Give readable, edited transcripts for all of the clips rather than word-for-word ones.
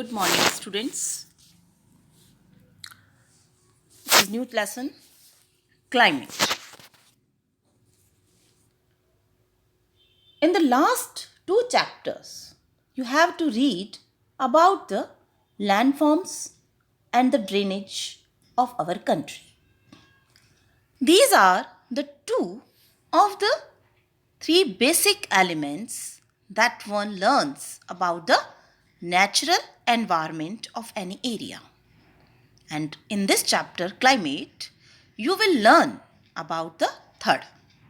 Good morning, students. This is new lesson, climate. In the last two chapters, you have to read about the landforms and the drainage of our country. These are the two of the three basic elements that one learns about the natural environment of any area. And in this chapter, climate, you will learn about the third.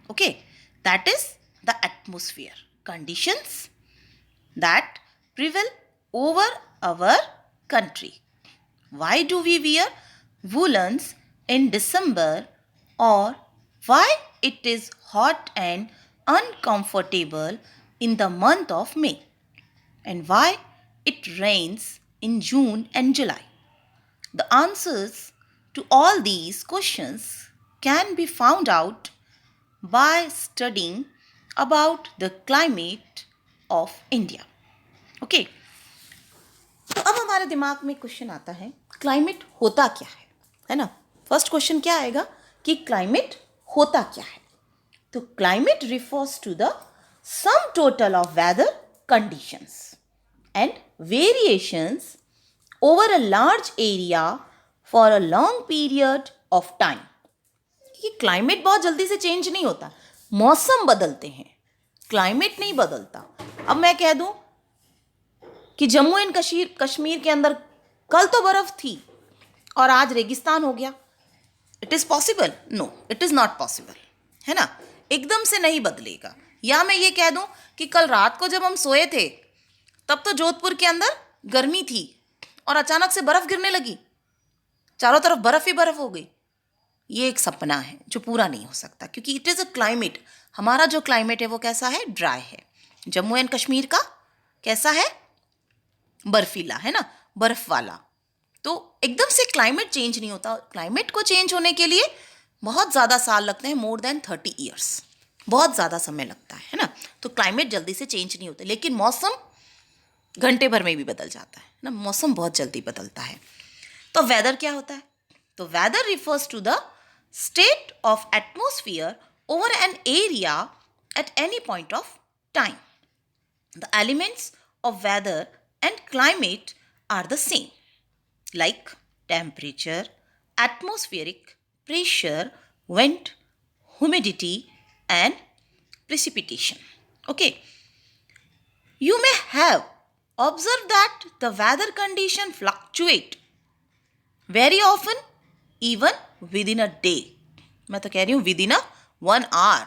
Okay, that is the atmosphere conditions that prevail over our country. Why do we wear woolens in December, or why it is hot and uncomfortable in the month of May, and why it rains in June and July? The answers to all these questions can be found out by studying about the climate of India. Okay, तो अब हमारे दिमाग में question आता है climate होता क्या है ना? फर्स्ट क्वेश्चन क्या आएगा कि क्लाइमेट होता क्या है? तो climate refers to the sum total of weather conditions and variations over a large area for a long period of time. ये क्लाइमेट बहुत जल्दी से चेंज नहीं होता, मौसम बदलते हैं, क्लाइमेट नहीं बदलता. अब मैं कह दूं कि जम्मू एंड कश्मीर के अंदर कल तो बर्फ थी और आज रेगिस्तान हो गया. It is possible? No, it is not possible, है ना? एकदम से नहीं बदलेगा. या मैं ये कह दूं कि कल रात को जब हम सोए थे तब तो जोधपुर के अंदर गर्मी थी और अचानक से बर्फ गिरने लगी, चारों तरफ बर्फ ही बर्फ हो गई. ये एक सपना है जो पूरा नहीं हो सकता, क्योंकि इट इज़ अ क्लाइमेट. हमारा जो क्लाइमेट है वो कैसा है? ड्राई है. जम्मू एंड कश्मीर का कैसा है? बर्फीला, है ना, बर्फ वाला. तो एकदम से क्लाइमेट चेंज नहीं होता. क्लाइमेट को चेंज होने के लिए बहुत ज़्यादा साल लगते हैं, मोर देन 30 ईयर्स, बहुत ज़्यादा समय लगता है ना. तो क्लाइमेट जल्दी से चेंज नहीं होता, लेकिन मौसम घंटे भर में भी बदल जाता है ना. मौसम बहुत जल्दी बदलता है. तो वेदर क्या होता है? तो weather refers to the state of atmosphere over an area at any point of time. The elements of weather and climate are the same, like temperature, atmospheric pressure, wind, humidity and precipitation. Okay, you may have observed that the weather condition fluctuate very often, even within a day. मैं तो कह रही हूँ within a 1 hour,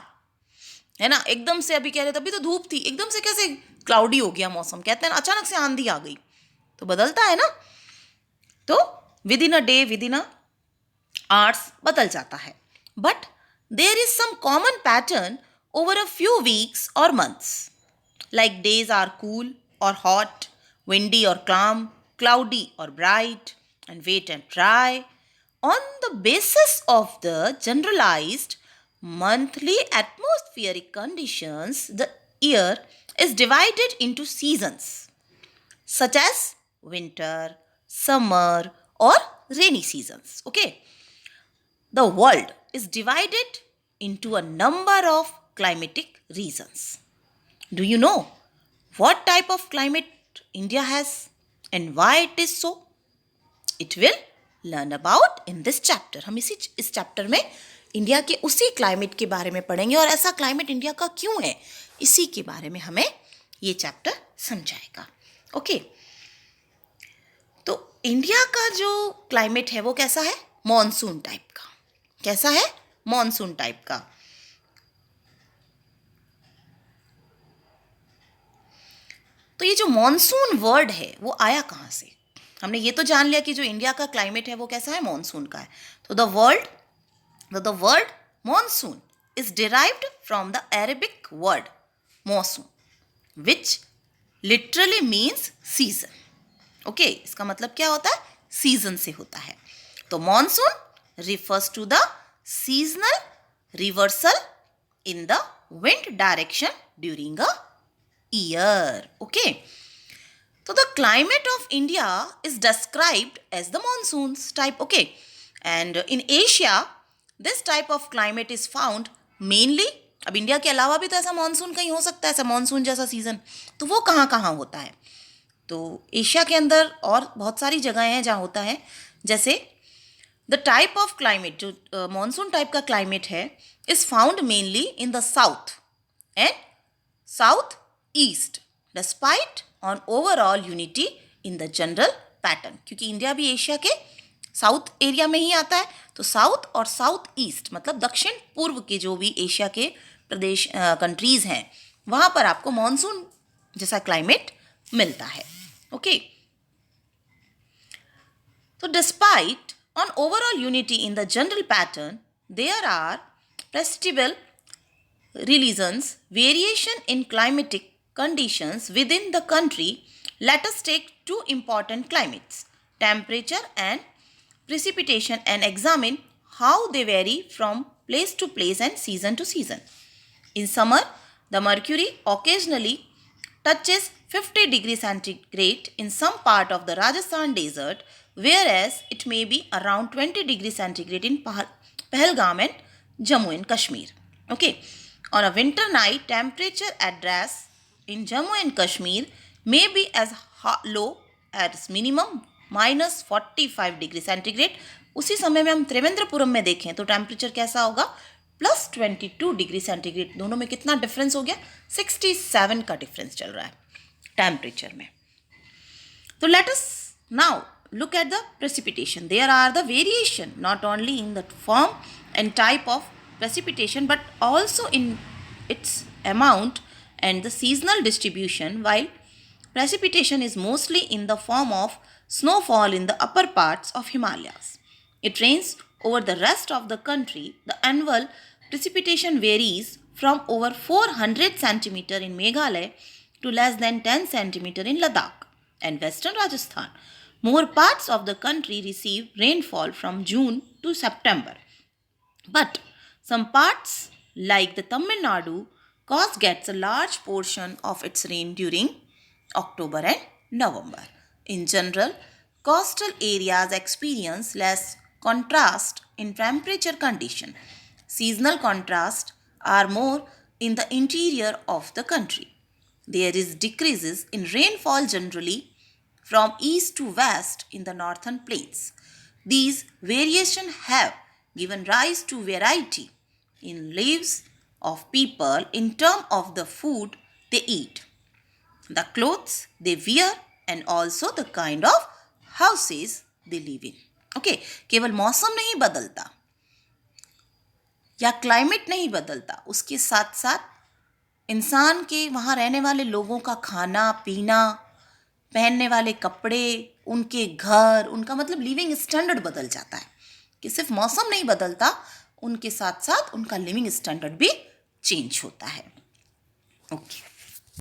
है ना. एकदम से अभी कह रहे थे अभी तो धूप थी, एकदम से कैसे क्लाउडी हो गया मौसम. कहते हैं ना, अचानक से आंधी आ गई. तो बदलता है ना. तो within a day, within a hours बदल जाता है. But there is some common pattern over a few weeks or months, like days are cool or hot, windy or calm, cloudy or bright, and wet and dry. On the basis of the generalized monthly atmospheric conditions, the year is divided into seasons such as winter, summer, or rainy seasons. Okay, the world is divided into a number of climatic regions. Do you know what type of climate India has and why it is so? It will learn about in this chapter. हम इस chapter में India के उसी climate के बारे में पढ़ेंगे, और ऐसा क्लाइमेट इंडिया का क्यों है इसी के बारे में हमें ये चैप्टर समझाएगा. ओके, तो इंडिया का जो क्लाइमेट है वो कैसा है? मॉनसून टाइप का. कैसा है? मॉनसून टाइप का. तो ये जो मॉनसून वर्ड है वो आया कहाँ से? हमने ये तो जान लिया कि जो इंडिया का क्लाइमेट है वो कैसा है? मॉनसून का है. तो the word monsoon is derived from the Arabic word mausam, which literally means season. Okay, इसका मतलब क्या होता है? सीजन से होता है. तो monsoon refers to the seasonal reversal in the wind direction during a year. Okay, So the climate of India is described as the monsoons type. Okay. And in Asia, this type of climate is found mainly. अब India के अलावा भी तो ऐसा monsoon कहीं हो सकता है, ऐसा मानसून जैसा सीजन, तो वो कहाँ कहाँ होता है? तो एशिया के अंदर और बहुत सारी जगह हैं जहाँ होता है. जैसे द टाइप ऑफ क्लाइमेट, जो मानसून टाइप का क्लाइमेट है, is found mainly in the south and south east despite on overall unity in the general pattern. क्योंकि इंडिया भी एशिया के साउथ एरिया में ही आता है, तो साउथ और साउथ ईस्ट मतलब दक्षिण पूर्व के जो भी एशिया के प्रदेश कंट्रीज़ हैं, वहाँ पर आपको मानसून जैसा क्लाइमेट मिलता है. ओके. तो despite on overall unity in the general pattern, there are perceptible reasons variation in climatic conditions within the country. Let us take two important climates, temperature and precipitation, and examine how they vary from place to place and season to season. In summer, the mercury occasionally touches 50 degrees centigrade in some part of the Rajasthan desert, whereas it may be around 20 degrees centigrade in Pahalgam and Jammu and Kashmir. Okay. On a winter night, temperature address in Jammu and Kashmir may be as low as minimum -45 degree centigrade. उसी समय में हम त्रिवेंद्रपुरम में देखें तो temperature कैसा होगा? +22 degree centigrade. दोनों में कितना डिफरेंस हो गया? 67 का डिफरेंस चल रहा है टेम्परेचर में. तो let us now look at the precipitation. There are the variation not only in the form and type of precipitation but also in its amount and the seasonal distribution. While precipitation is mostly in the form of snowfall in the upper parts of Himalayas, it rains over the rest of the country. The annual precipitation varies from over 400 centimeter in Meghalaya to less than 10 centimeter in Ladakh and western Rajasthan. More parts of the country receive rainfall from June to September, but some parts like the Tamil Nadu coast gets a large portion of its rain during October and November. In general, coastal areas experience less contrast in temperature condition. Seasonal contrasts are more in the interior of the country. There is decreases in rainfall generally from east to west in the northern plains. These variations have given rise to variety in lives of people in terms of the food they eat, the clothes they wear, and also the kind of houses they live in. Okay, केवल मौसम नहीं बदलता या climate नहीं बदलता, उसके साथ साथ इंसान के वहाँ रहने वाले लोगों का खाना पीना, पहनने वाले कपड़े, उनके घर, उनका मतलब लिविंग स्टैंडर्ड बदल जाता है. कि सिर्फ मौसम नहीं बदलता, उनके साथ साथ उनका लिविंग स्टैंडर्ड भी चेंज होता है. ओके.